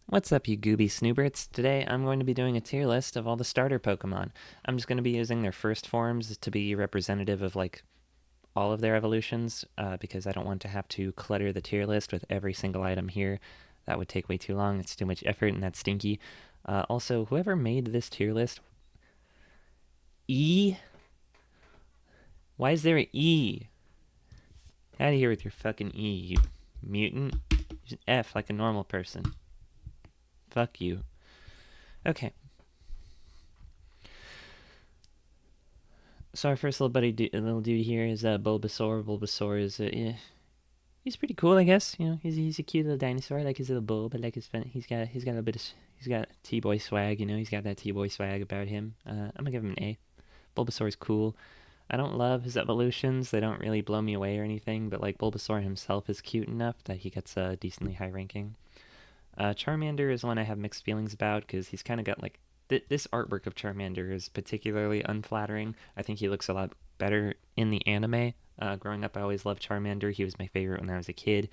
What's up, you gooby snooberts? Today I'm going to be doing a tier list of all the starter Pokemon. I'm just going to be using their first forms to be representative of like all of their evolutions because I don't want to have to clutter the tier list with every single item here. That would take way too long. It's too much effort and that's stinky. Also, whoever made this tier list, E? Why is there an E? Out of here with your fucking E, you mutant. Use an F like a normal person. Fuck you. Okay, so our first little dude here is Bulbasaur. Bulbasaur is yeah, he's pretty cool, I guess. You know, he's a cute little dinosaur. I like his little bulb. I like his he's got a little bit of he's got T-boy swag. You know, he's got that T-boy swag about him. I'm gonna give him an A. Bulbasaur's cool. I don't love his evolutions. They don't really blow me away or anything. But like Bulbasaur himself is cute enough that he gets a decently high ranking. Charmander is one I have mixed feelings about because he's kind of got like this artwork of Charmander is particularly unflattering. I think he looks a lot better in the anime. Growing up, I always loved Charmander. He was my favorite when I was a kid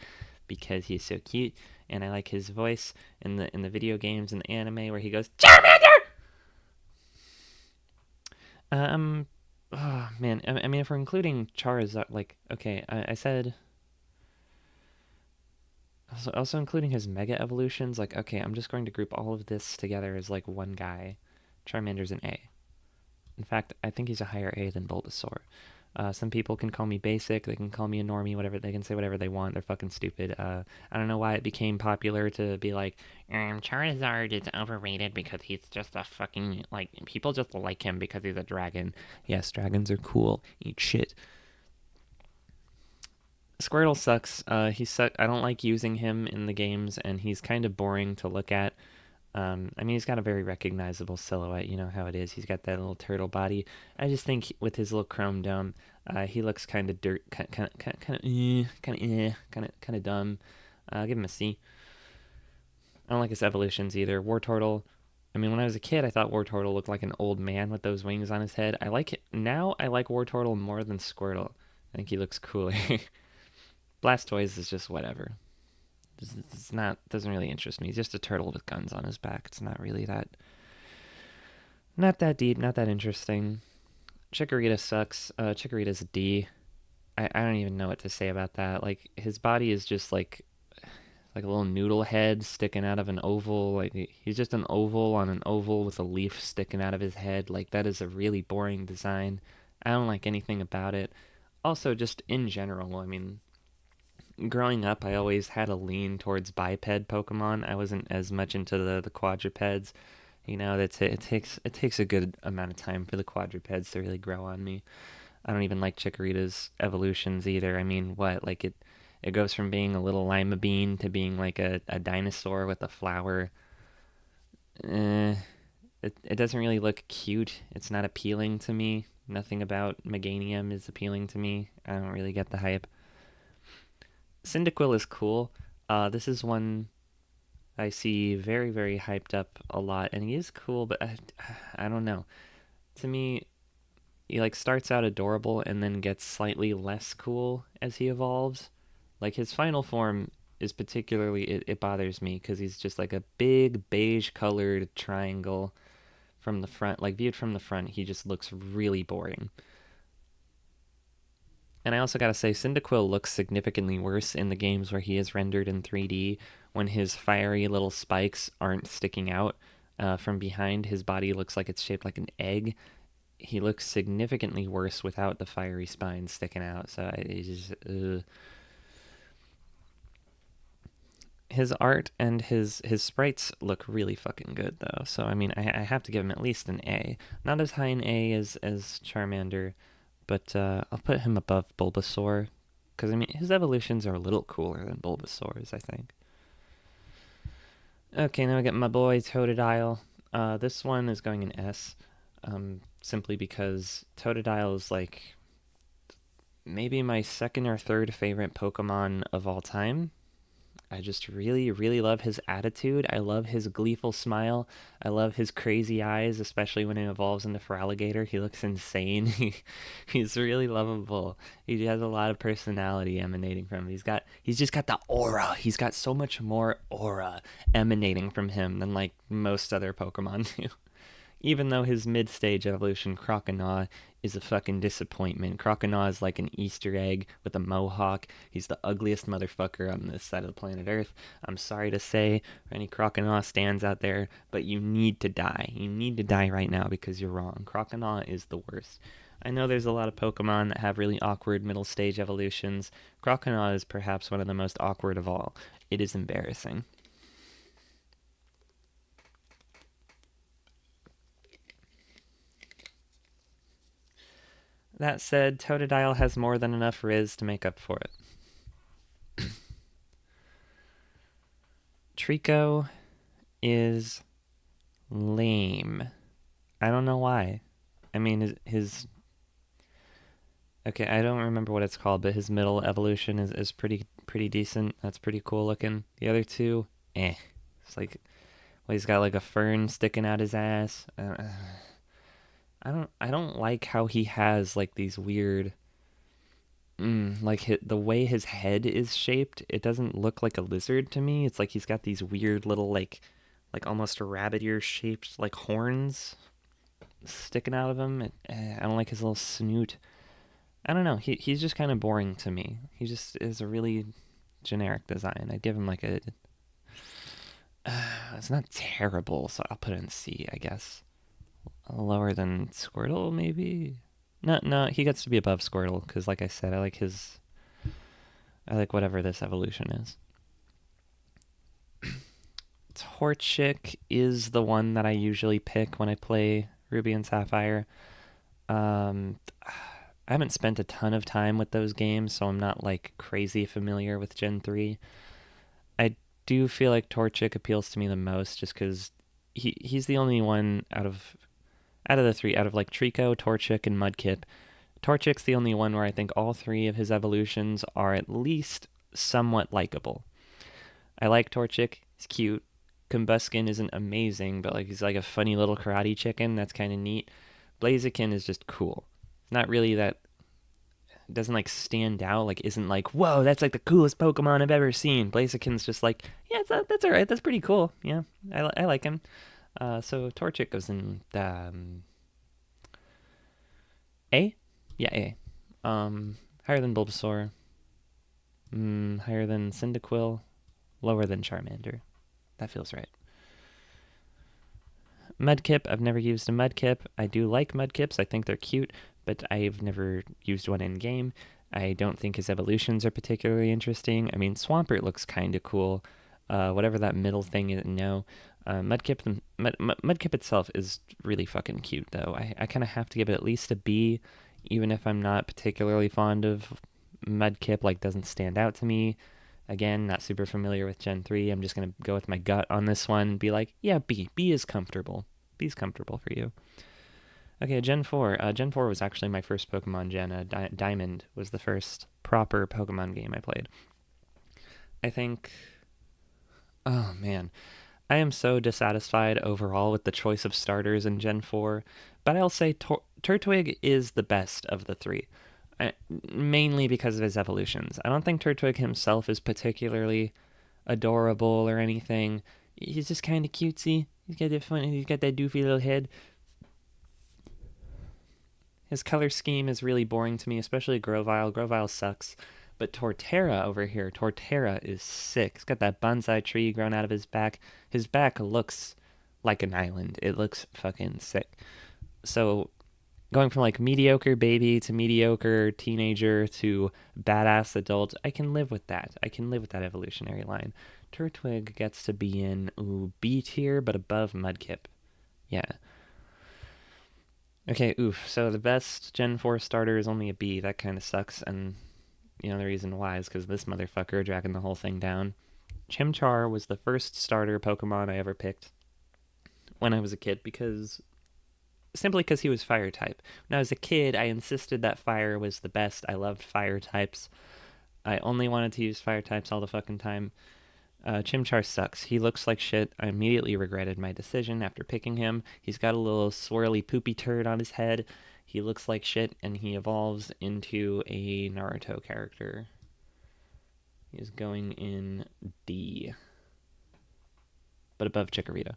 because he's so cute, and I like his voice in the video games and the anime where he goes Charmander. Um, oh man, I mean if we're including Charizard, like okay, I said also including his mega evolutions, like, okay, I'm just going to group all of this together as like one guy. Charmander's an A. In fact, I think he's a higher A than Bulbasaur. Some people can call me basic, they can call me a normie, whatever, they can say whatever they want, they're fucking stupid. I don't know why it became popular to be like, Charizard is overrated because he's just a fucking, like, people just like him because he's a dragon. Yes, dragons are cool, eat shit. Squirtle sucks. I don't like using him in the games, and he's kind of boring to look at. I mean, he's got a very recognizable silhouette. You know how it is. He's got that little turtle body. I just think with his little chrome dome, he looks kind of kind of dumb. I'll give him a C. I don't like his evolutions either. Wartortle. I mean, when I was a kid, I thought Wartortle looked like an old man with those wings on his head. I like it now. I like Wartortle more than Squirtle. I think he looks cooler. Blastoise is just whatever. It's not doesn't really interest me. He's just a turtle with guns on his back. It's not really not that deep, not that interesting. Chikorita sucks. Chikorita's a D. I don't even know what to say about that. Like his body is just like a little noodle head sticking out of an oval. Like he's just an oval on an oval with a leaf sticking out of his head. Like that is a really boring design. I don't like anything about it. Also, just in general, I mean, growing up, I always had a lean towards biped Pokemon. I wasn't as much into the quadrupeds. You know, it takes a good amount of time for the quadrupeds to really grow on me. I don't even like Chikorita's evolutions either. I mean, what like it goes from being a little lima bean to being like a dinosaur with a flower. Eh, it doesn't really look cute. It's not appealing to me. Nothing about Meganium is appealing to me. I don't really get the hype. Cyndaquil is cool. This is one I see very, very hyped up a lot, and he is cool, but I don't know. To me, he like starts out adorable and then gets slightly less cool as he evolves. Like his final form is particularly it bothers me because he's just like a big beige colored triangle from the front. Like viewed from the front, he just looks really boring. And I also gotta say, Cyndaquil looks significantly worse in the games where he is rendered in 3D when his fiery little spikes aren't sticking out from behind. His body looks like it's shaped like an egg. He looks significantly worse without the fiery spines sticking out. So his art and his sprites look really fucking good though. So I mean, I have to give him at least an A. Not as high an A as Charmander, but I'll put him above Bulbasaur because I mean his evolutions are a little cooler than Bulbasaur's, I think. Okay, now I got my boy Totodile. This one is going in S, simply because Totodile is like maybe my second or third favorite Pokemon of all time. I just really, really love his attitude. I love his gleeful smile. I love his crazy eyes, especially when he evolves into Feraligatr. He looks insane. He's really lovable. He has a lot of personality emanating from him. He's just got the aura. He's got so much more aura emanating from him than like most other Pokemon do. Even though his mid-stage evolution, Croconaw, is a fucking disappointment. Croconaw is like an Easter egg with a mohawk. He's the ugliest motherfucker on this side of the planet Earth. I'm sorry to say, for any Croconaw stands out there, but you need to die. You need to die right now because you're wrong. Croconaw is the worst. I know there's a lot of Pokemon that have really awkward middle stage evolutions. Croconaw is perhaps one of the most awkward of all. It is embarrassing. That said, Totodile has more than enough Riz to make up for it. Trico is lame. I don't know why. I mean, his okay, I don't remember what it's called, but his middle evolution is pretty decent. That's pretty cool looking. The other two, eh. It's like, well, he's got like a fern sticking out his ass. I don't like how he has like these weird like the way his head is shaped. It doesn't look like a lizard to me. It's like he's got these weird little like almost a rabbit ear shaped like horns sticking out of him. I don't like his little snoot. I don't know. He's just kind of boring to me. He just is a really generic design. I'd give him like a. It's not terrible, so I'll put it in C, I guess. Lower than Squirtle, maybe. No, no, he gets to be above Squirtle because, like I said, I like whatever this evolution is. Torchic is the one that I usually pick when I play Ruby and Sapphire. Um, I haven't spent a ton of time with those games, so I'm not like crazy familiar with Gen 3. I do feel like Torchic appeals to me the most just because he's the only one out of the three, out of like Trico, Torchic, and Mudkip. Torchic's the only one where I think all three of his evolutions are at least somewhat likable. I like Torchic. He's cute. Combuskin isn't amazing, but like he's like a funny little karate chicken. That's kind of neat. Blaziken is just cool. Not really that doesn't like stand out. Like isn't like whoa, that's like the coolest Pokemon I've ever seen. Blaziken's just like yeah, that's all right. That's pretty cool. Yeah, I like him. So Torchic goes in A. Yeah, A. Higher than Bulbasaur. Higher than Cyndaquil. Lower than Charmander. That feels right. Mudkip, I've never used a Mudkip. I do like Mudkips. I think they're cute, but I've never used one in game. I don't think his evolutions are particularly interesting. I mean, Swampert looks kind of cool. Whatever that middle thing is, no. Mudkip itself is really fucking cute, though. I kind of have to give it at least a B, even if I'm not particularly fond of Mudkip. Like, doesn't stand out to me. Again, not super familiar with Gen 3. I'm just going to go with my gut on this one and be like, yeah, B. B is comfortable. B is comfortable for you. Okay, Gen 4. Gen 4 was actually my first Pokemon gen. Diamond was the first proper Pokemon game I played. I think. Oh, man. I am so dissatisfied overall with the choice of starters in Gen 4, but I'll say Turtwig is the best of the three. Mainly because of his evolutions. I don't think Turtwig himself is particularly adorable or anything. He's just kind of cutesy. He's got that funny. He's got that doofy little head. His color scheme is really boring to me, especially Grovyle. Grovyle sucks. But Torterra over here, Torterra is sick. He's got that bonsai tree growing out of his back. His back looks like an island. It looks fucking sick. So going from like mediocre baby to mediocre teenager to badass adult, I can live with that. I can live with that evolutionary line. Turtwig gets to be in B tier, but above Mudkip. Yeah. Okay, oof. So the best Gen 4 starter is only a B. That kind of sucks. And, the reason why is because this motherfucker dragging the whole thing down. Chimchar was the first starter Pokemon I ever picked when I was a kid simply because he was fire type. When I was a kid, I insisted that fire was the best. I loved fire types. I only wanted to use fire types all the fucking time. Chimchar sucks. He looks like shit. I immediately regretted my decision after picking him. He's got a little swirly poopy turd on his head. He looks like shit, and he evolves into a Naruto character. He's going in D, but above Chikorita.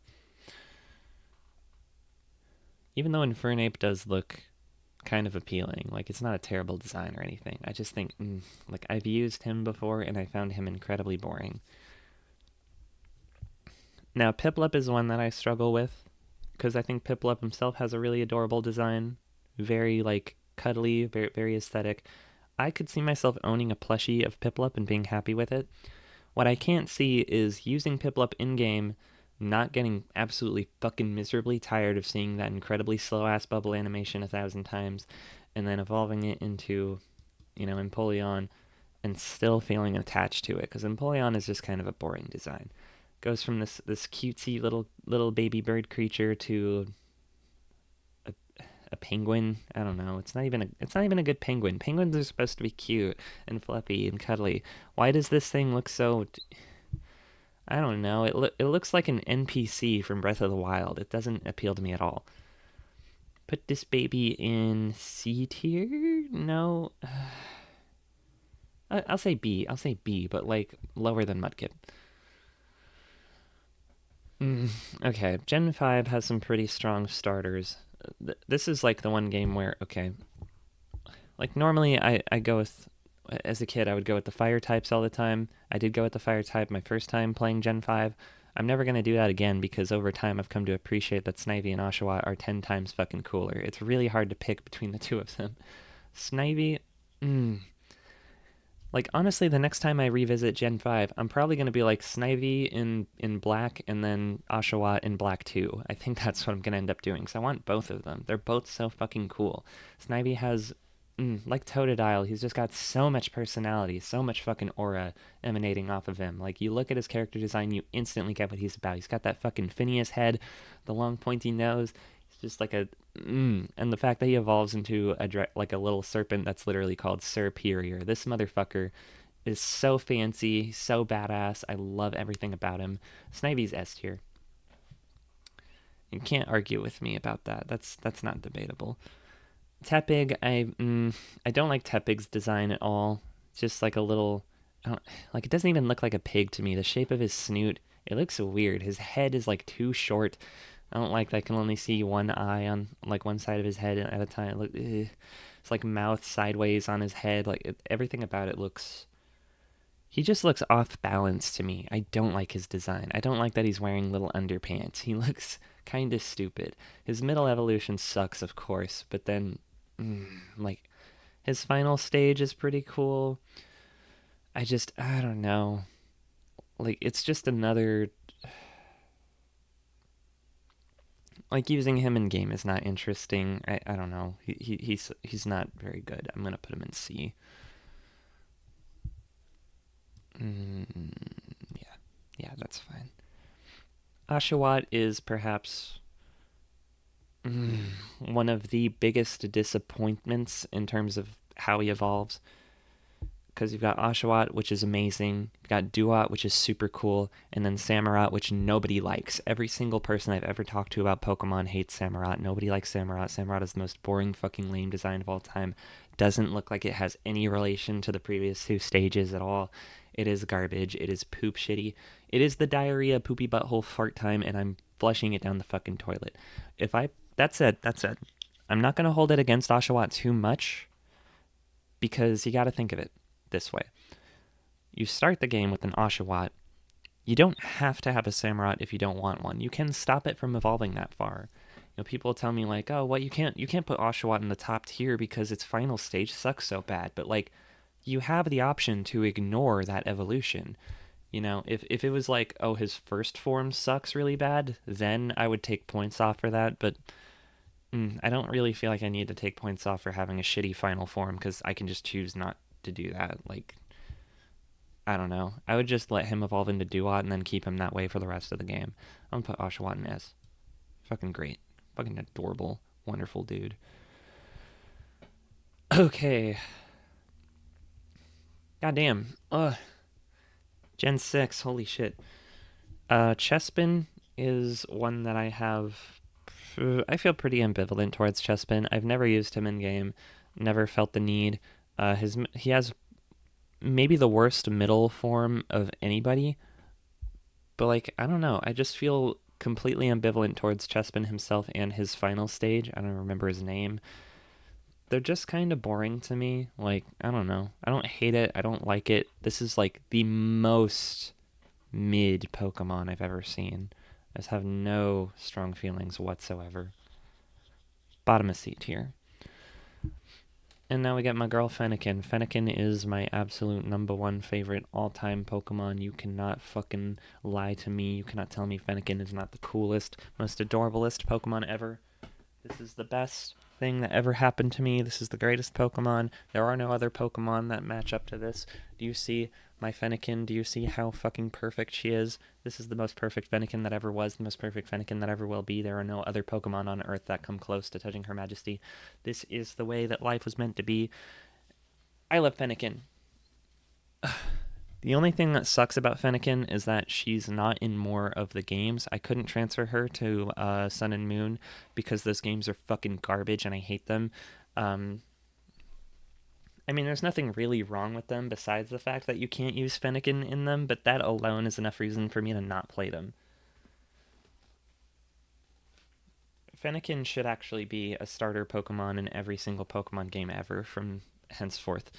Even though Infernape does look kind of appealing, like it's not a terrible design or anything, I just think, like I've used him before and I found him incredibly boring. Now, Piplup is one that I struggle with because I think Piplup himself has a really adorable design, very like cuddly, very very aesthetic. I could see myself owning a plushie of Piplup and being happy with it. What I can't see is using Piplup in game, not getting absolutely fucking miserably tired of seeing that incredibly slow ass bubble animation 1,000 times, and then evolving it into, Empoleon, and still feeling attached to it because Empoleon is just kind of a boring design. Goes from this cutesy little baby bird creature to a, a penguin. I don't know. It's not even a good penguin. Penguins are supposed to be cute and fluffy and cuddly. Why does this thing look so? I don't know. It looks like an NPC from Breath of the Wild. It doesn't appeal to me at all. Put this baby in C tier? No. I'll say B. I'll say B, but like lower than Mudkip. Okay, Gen 5 has some pretty strong starters. This is like the one game where, okay, like normally I go with, as a kid, I would go with the fire types all the time. I did go with the fire type my first time playing Gen 5. I'm never going to do that again because over time I've come to appreciate that Snivy and Oshawott are 10 times fucking cooler. It's really hard to pick between the two of them. Snivy, mm, like honestly, the next time I revisit Gen 5, I'm probably going to be like Snivy in black and then Oshawott in black too. I think that's what I'm going to end up doing because I want both of them. They're both so fucking cool. Snivy has, like Totodile, he's just got so much personality, so much fucking aura emanating off of him. Like you look at his character design, you instantly get what he's about. He's got that fucking Phineas head, the long pointy nose. He's just like and the fact that he evolves into like a little serpent that's literally called Superior. This motherfucker is so fancy, so badass. I love everything about him. Snivy's S tier. You can't argue with me about that. That's not debatable. Tepig, I don't like Tepig's design at all. It's just like a little, I don't, like it doesn't even look like a pig to me. The shape of his snoot, it looks so weird. His head is like too short. I don't like that I can only see one eye on like one side of his head at a time. Look, it's like mouth sideways on his head. Like everything about it looks. He just looks off balance to me. I don't like his design. I don't like that he's wearing little underpants. He looks kind of stupid. His middle evolution sucks, of course, but then, like, his final stage is pretty cool. I don't know. Like, it's just another, like using him in game is not interesting. I don't know. He's not very good. I'm gonna put him in C. Mm, yeah, yeah, that's fine. Oshawott is perhaps one of the biggest disappointments in terms of how he evolves. Because you've got Oshawott, which is amazing. You've got Duat, which is super cool. And then Samurott, which nobody likes. Every single person I've ever talked to about Pokemon hates Samurott. Nobody likes Samurott. Samurott is the most boring fucking lame design of all time. Doesn't look like it has any relation to the previous two stages at all. It is garbage. It is poop shitty. It is the diarrhea poopy butthole fart time, and I'm flushing it down the fucking toilet. If I That said, I'm not gonna hold it against Oshawott too much because you got to think of it this way. You start the game with an Oshawott. You don't have to have a Samurott if you don't want one. You can stop it from evolving that far. People tell me like, "Oh, what you can't put Oshawott in the top tier because its final stage sucks so bad." But like, you have the option to ignore that evolution. If it was like, "Oh, his first form sucks really bad," then I would take points off for that. But I don't really feel like I need to take points off for having a shitty final form because I can just choose not to do that. Like, I don't know. I would just let him evolve into Duat and then keep him that way for the rest of the game. I'm gonna put Oshawott in S. Fucking great. Fucking adorable. Wonderful dude. Okay. Goddamn. Gen 6, holy shit. Chespin is one that I have. I feel pretty ambivalent towards Chespin. I've never used him in game, never felt the need. He has maybe the worst middle form of anybody, but like I don't know. I just feel completely ambivalent towards Chespin himself and his final stage. I don't remember his name. They're just kind of boring to me. Like I don't know. I don't hate it. I don't like it. This is like the most mid Pokemon I've ever seen. I just have no strong feelings whatsoever. Bottom of C tier. And now we get my girl Fennekin. Fennekin is my absolute number one favorite all-time Pokemon. You cannot fucking lie to me. You cannot tell me Fennekin is not the coolest, most adorablest Pokemon ever. This is the best thing that ever happened to me. This is the greatest Pokemon. There are no other Pokemon that match up to this. Do you see my Fennekin? Do you see how fucking perfect she is? This is the most perfect Fennekin that ever was, the most perfect Fennekin that ever will be. There are no other Pokemon on Earth that come close to touching Her Majesty. This is the way that life was meant to be. I love Fennekin. The only thing that sucks about Fennekin is that she's not in more of the games. I couldn't transfer her to Sun and Moon because those games are fucking garbage and I hate them. Um, I mean, there's nothing really wrong with them besides the fact that you can't use Fennekin in them, but that alone is enough reason for me to not play them. Fennekin should actually be a starter Pokemon in every single Pokemon game ever from henceforth.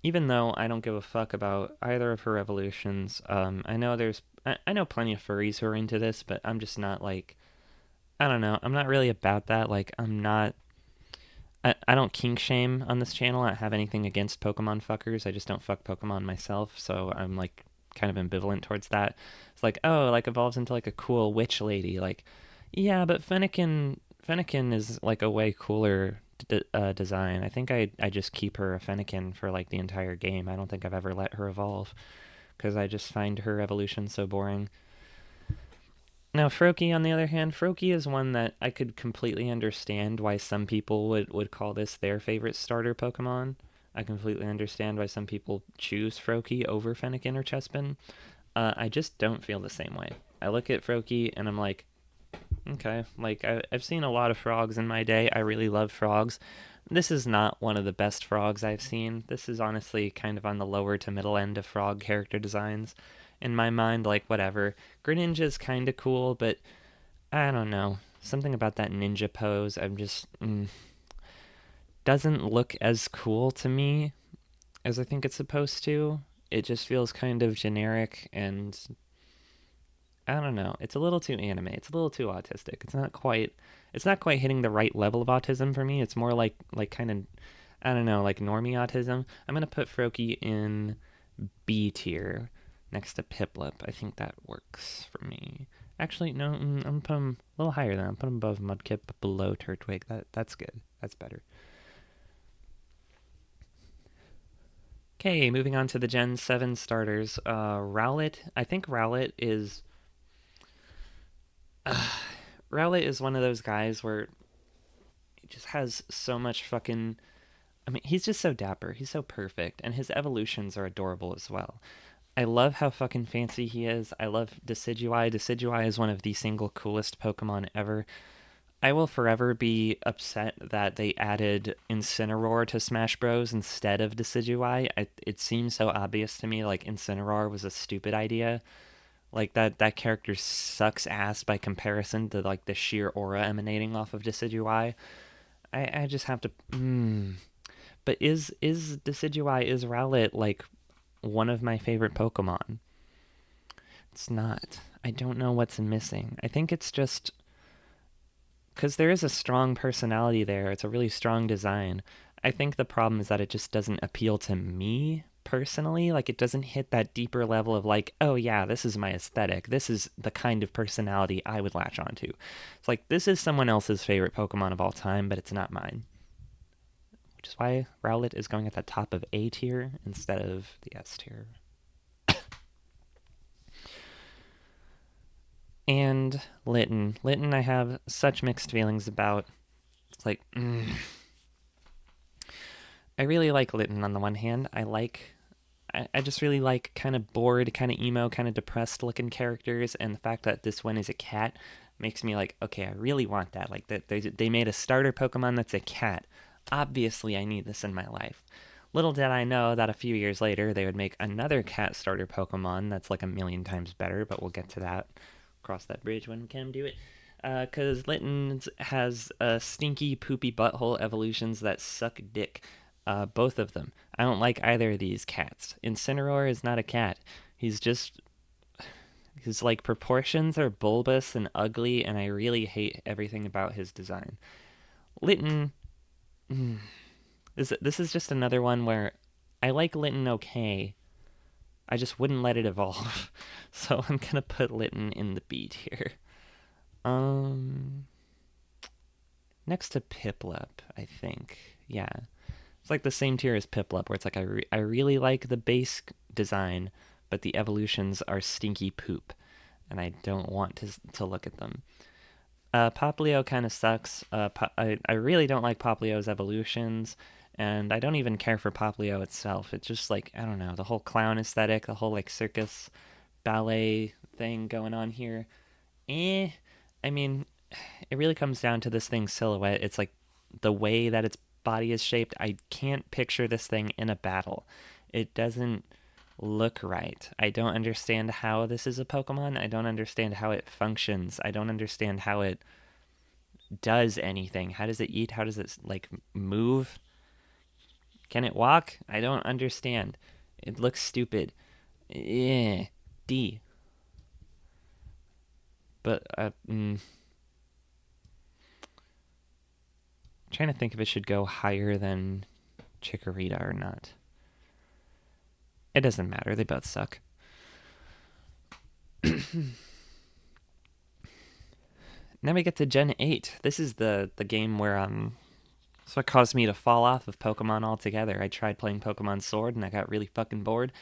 Even though I don't give a fuck about either of her evolutions, I know plenty of furries who are into this, but I'm just not like I don't know. I'm not really about that. Like I'm not. I don't kink shame on this channel. I don't have anything against Pokemon fuckers. I just don't fuck Pokemon myself, so I'm like kind of ambivalent towards that. It's like oh, like evolves into like a cool witch lady. Like yeah, but Fennekin is like a way cooler design. I think I just keep her a Fennekin for like the entire game. I don't think I've ever let her evolve because I just find her evolution so boring. Now Froakie, on the other hand, Froakie is one that I could completely understand why some people would call this their favorite starter Pokemon. I completely understand why some people choose Froakie over Fennekin or Chespin. I just don't feel the same way. I look at Froakie and I'm like, okay, like I've seen a lot of frogs in my day. I really love frogs. This is not one of the best frogs I've seen. This is honestly kind of on the lower to middle end of frog character designs. In my mind, like whatever. Greninja's kind of cool, but I don't know. Something about that ninja pose, I'm just doesn't look as cool to me as I think it's supposed to. It just feels kind of generic and I don't know. It's a little too anime. It's a little too autistic. It's not quite hitting the right level of autism for me. It's more like kind of I don't know, like normie autism. I'm going to put Froakie in B tier next to Piplup. I think that works for me. Actually, no, I'm gonna put him a little higher than I'm put him above Mudkip, but below Turtwig. That's good. That's better. Okay, moving on to the Gen 7 starters. Rowlet. I think uh, Rowlet is one of those guys where he just has so much fucking. I mean, he's just so dapper. He's so perfect, and his evolutions are adorable as well. I love how fucking fancy he is. I love Decidueye. Decidueye is one of the single coolest Pokemon ever. I will forever be upset that they added Incineroar to Smash Bros. Instead of Decidueye. It seems so obvious to me like Incineroar was a stupid idea. Like that character sucks ass by comparison to like the sheer aura emanating off of Decidueye. I just have to. But is Decidueye is Rowlet like one of my favorite Pokemon? It's not. I don't know what's missing. I think it's just because there is a strong personality there. It's a really strong design. I think the problem is that it just doesn't appeal to me personally. Like it doesn't hit that deeper level of like, oh yeah, this is my aesthetic. This is the kind of personality I would latch onto. It's like this is someone else's favorite Pokemon of all time, but it's not mine. Which is why Rowlet is going at the top of A tier instead of the S tier. And Litten. Litten I have such mixed feelings about. It's like, I really like Litten on the one hand. I just really like kind of bored, kind of emo, kind of depressed looking characters, and the fact that this one is a cat makes me like, okay, I really want that. Like that they made a starter Pokemon that's a cat. Obviously, I need this in my life. Little did I know that a few years later they would make another cat starter Pokemon that's like a million times better, but we'll get to that. Cross that bridge when we can do it. Because Litten has stinky, poopy butthole evolutions that suck dick. Both of them. I don't like either of these cats. Incineroar is not a cat. He's just. His like proportions are bulbous and ugly, and I really hate everything about his design. Litten, this is just another one where I like Litten okay. I just wouldn't let it evolve, so I'm gonna put Litten in the B tier. Um, Next to Piplup, I think. Yeah, it's like the same tier as Piplup, where it's like I really like the base design, but the evolutions are stinky poop, and I don't want to look at them. Poplio kind of sucks. I really don't like Poplio's evolutions, and I don't even care for Poplio itself. It's just like, I don't know, the whole clown aesthetic, the whole like circus ballet thing going on here. Eh. I mean, it really comes down to this thing's silhouette. It's like the way that its body is shaped. I can't picture this thing in a battle. It doesn't look right. I don't understand how this is a Pokemon. I don't understand how it functions. I don't understand how it does anything. How does it eat? How does it like move? Can it walk? I don't understand. It looks stupid. Yeah, D. But trying to think if it should go higher than Chikorita or not. It doesn't matter. They both suck. Now we get to Gen 8. This is the game where it's what caused me to fall off of Pokemon altogether. I tried playing Pokemon Sword and I got really fucking bored.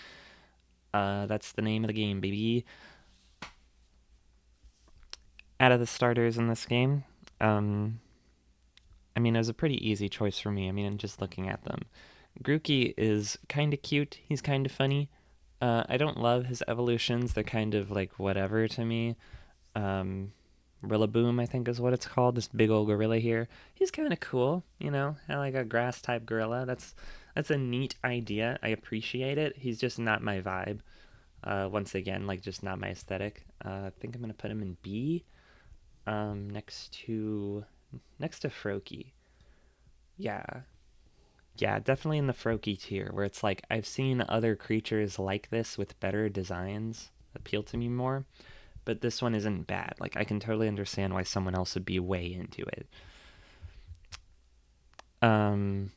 That's the name of the game, baby. Out of the starters in this game, um, I mean, it was a pretty easy choice for me. I mean, just looking at them. Grookey is kind of cute. He's kind of funny. I don't love his evolutions. They're kind of like whatever to me. Um, Rillaboom, I think is what it's called. This big old gorilla here. He's kind of cool, you know. I like a grass type gorilla. That's a neat idea. I appreciate it. He's just not my vibe. Once again, like just not my aesthetic. I think I'm gonna put him in B. Next to Froakie. Yeah, yeah, definitely in the Froakie tier, where it's like I've seen other creatures like this with better designs appeal to me more, but this one isn't bad. Like I can totally understand why someone else would be way into it. Um,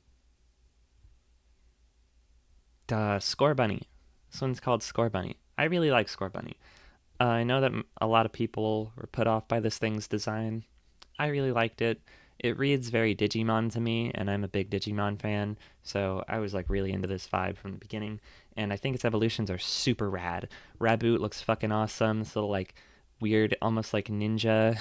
Score Bunny. This one's called Score Bunny. I really like Score Bunny. I know that a lot of people were put off by this thing's design. I really liked it. It reads very Digimon to me, and I'm a big Digimon fan, so I was like really into this vibe from the beginning. And I think its evolutions are super rad. Raboot looks fucking awesome. This little like weird, almost like ninja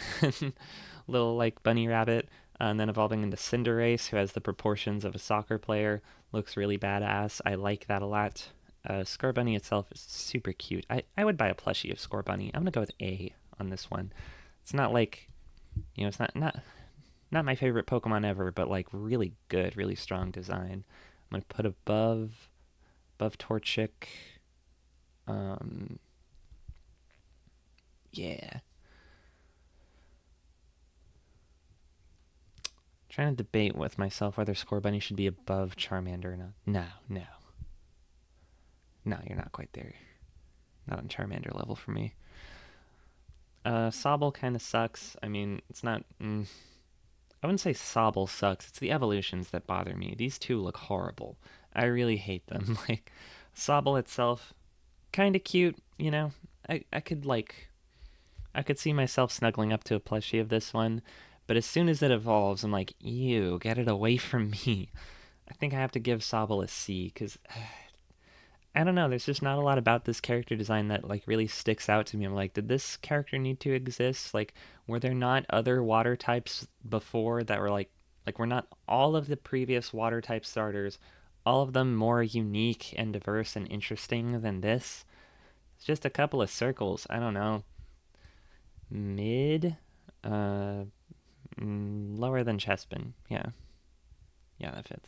little like bunny rabbit. And then evolving into Cinderace, who has the proportions of a soccer player, looks really badass. I like that a lot. Scorbunny itself is super cute. I would buy a plushie of Scorbunny. I'm gonna go with A on this one. It's not like, it's not my favorite Pokemon ever, but like really good, really strong design. I'm gonna put above Torchic. Um, yeah. Trying to debate with myself whether Scorbunny should be above Charmander or not. No, no, no, you're not quite there. Not on Charmander level for me. Sobble kind of sucks. I mean, it's not. I wouldn't say Sobble sucks. It's the evolutions that bother me. These two look horrible. I really hate them. Like, Sobble itself, kind of cute. I could like, I could see myself snuggling up to a plushie of this one, but as soon as it evolves, I'm like, ew, get it away from me. I think I have to give Sobble a C because I don't know. There's just not a lot about this character design that like really sticks out to me. I'm like, did this character need to exist? Like, were there not other water types before that were like were not all of the previous water type starters all of them more unique and diverse and interesting than this. It's just a couple of circles. I don't know. Mid, uh, lower than Chespin. Yeah, yeah, that fits.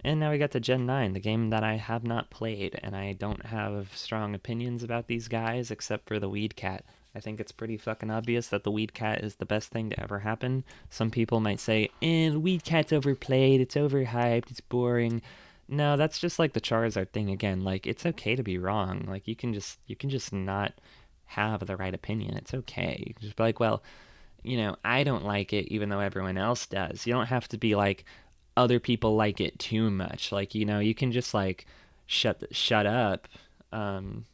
And now we got to Gen 9, the game that I have not played, and I don't have strong opinions about these guys except for the Weed Cat. I think it's pretty fucking obvious that the Weed Cat is the best thing to ever happen. Some people might say, the Weed Cat's overplayed, it's overhyped, it's boring. No, that's just like the Charizard thing again. Like, it's okay to be wrong. Like, you can just not have the right opinion. It's okay. You can just be like, well, I don't like it even though everyone else does. You don't have to be like, other people like it too much. Like, you can just like shut up. Um,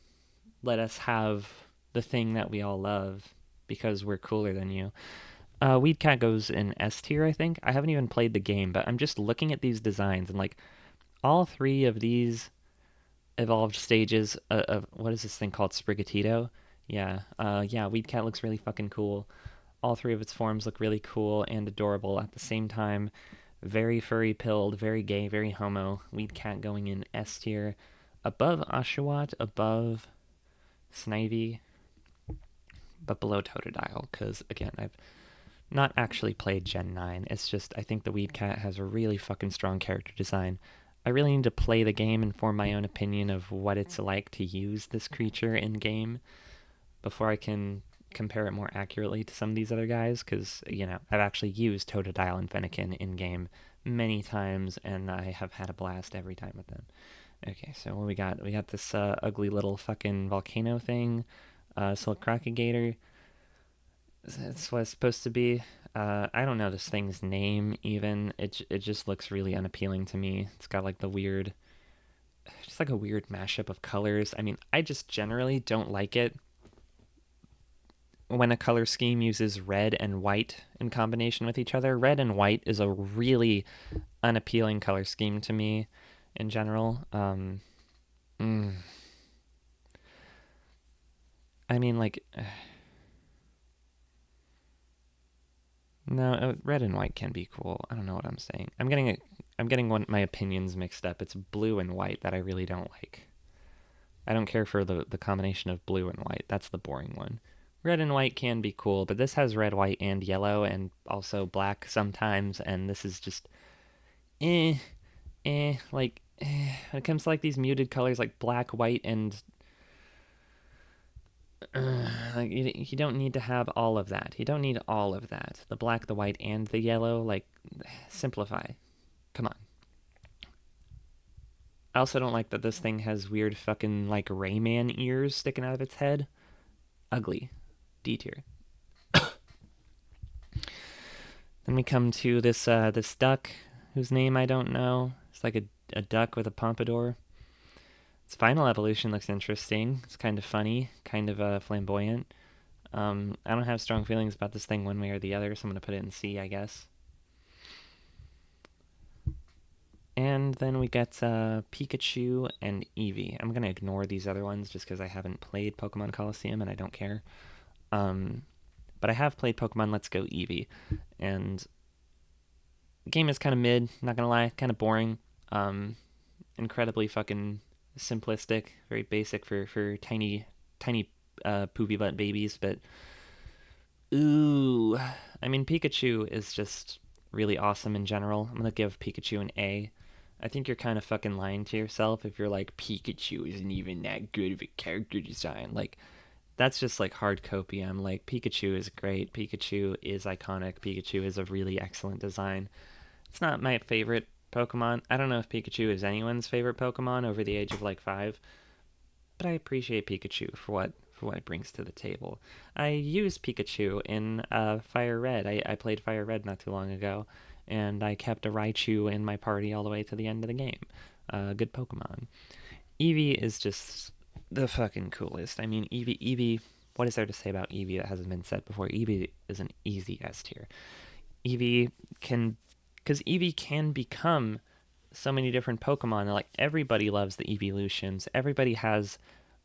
Let us have the thing that we all love because we're cooler than you. Weed Cat goes in S tier, I think. I haven't even played the game, but I'm just looking at these designs and like all three of these evolved stages of what is this thing called, Sprigatito? Yeah, Weed Cat looks really fucking cool. All three of its forms look really cool and adorable at the same time. Very furry pilled, very gay, very homo. Weed Cat going in S tier. Above Oshawott, above Snivy, but below Totodile, because again, I've not actually played Gen 9. It's just, I think the Weed Cat has a really fucking strong character design. I really need to play the game and form my own opinion of what it's like to use this creature in game before I can compare it more accurately to some of these other guys, because, I've actually used Totodile and Fennekin in game many times, and I have had a blast every time with them. Okay, so what we got? We got this ugly little fucking volcano thing, Silk Crocagator. That's what it's supposed to be. I don't know this thing's name even. It just looks really unappealing to me. It's got like the weird, just like a weird mashup of colors. I mean, I just generally don't like it when a color scheme uses red and white in combination with each other. Red and white is a really unappealing color scheme to me in general. Mm, I mean, like, no, red and white can be cool. I don't know what I'm saying. I'm getting my opinions mixed up. It's blue and white that I really don't like. I don't care for the combination of blue and white. That's the boring one. Red and white can be cool, but this has red, white, and yellow, and also black sometimes, and this is just eh, when it comes to like these muted colors like black, white, and like you don't need to have all of that. You don't need all of that. The black, the white, and the yellow. Like, simplify. Come on. I also don't like that this thing has weird fucking like Rayman ears sticking out of its head. Ugly. D tier. Then we come to this duck whose name I don't know. It's like a duck with a pompadour. Its final evolution looks interesting. It's kind of funny, kind of flamboyant. I don't have strong feelings about this thing one way or the other, so I'm gonna put it in C, I guess. And then we get Pikachu and Eevee. I'm gonna ignore these other ones just because I haven't played Pokemon Coliseum and I don't care. Um, but I have played Pokemon Let's Go Eevee, and the game is kind of mid. Not gonna lie, kind of boring. Um, Incredibly fucking simplistic, very basic for tiny poopy butt babies. But ooh, I mean Pikachu is just really awesome in general. I'm gonna give Pikachu an A. I think you're kind of fucking lying to yourself if you're like Pikachu isn't even that good of a character design. Like, that's just like hard copium. Like, Pikachu is great. Pikachu is iconic. Pikachu is a really excellent design. It's not my favorite Pokemon. I don't know if Pikachu is anyone's favorite Pokemon over the age of like 5, but I appreciate Pikachu for what it brings to the table. I used Pikachu in Fire Red. I played Fire Red not too long ago, and I kept a Raichu in my party all the way to the end of the game. Good Pokemon. Eevee is just the fucking coolest. I mean, Eevee. What is there to say about Eevee that hasn't been said before? Eevee is an easy S tier. Eevee can, because Eevee can become so many different Pokemon. Like, everybody loves the evolutions. Everybody has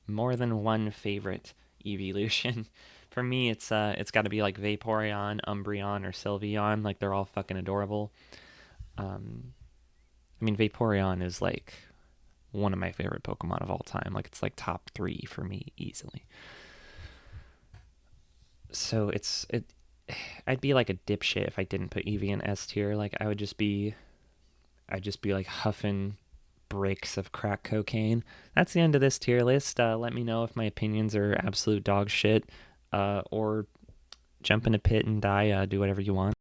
more than one favorite evolution. For me, it's got to be like Vaporeon, Umbreon, or Sylveon. Like, they're all fucking adorable. Um, I mean, Vaporeon is like one of my favorite Pokemon of all time. Like it's like top three for me easily. So I'd be like a dipshit if I didn't put Eevee in S tier. Like I'd just be like huffing breaks of crack cocaine. That's the end of this tier list. Let me know if my opinions are absolute dog shit, or jump in a pit and die. Do whatever you want.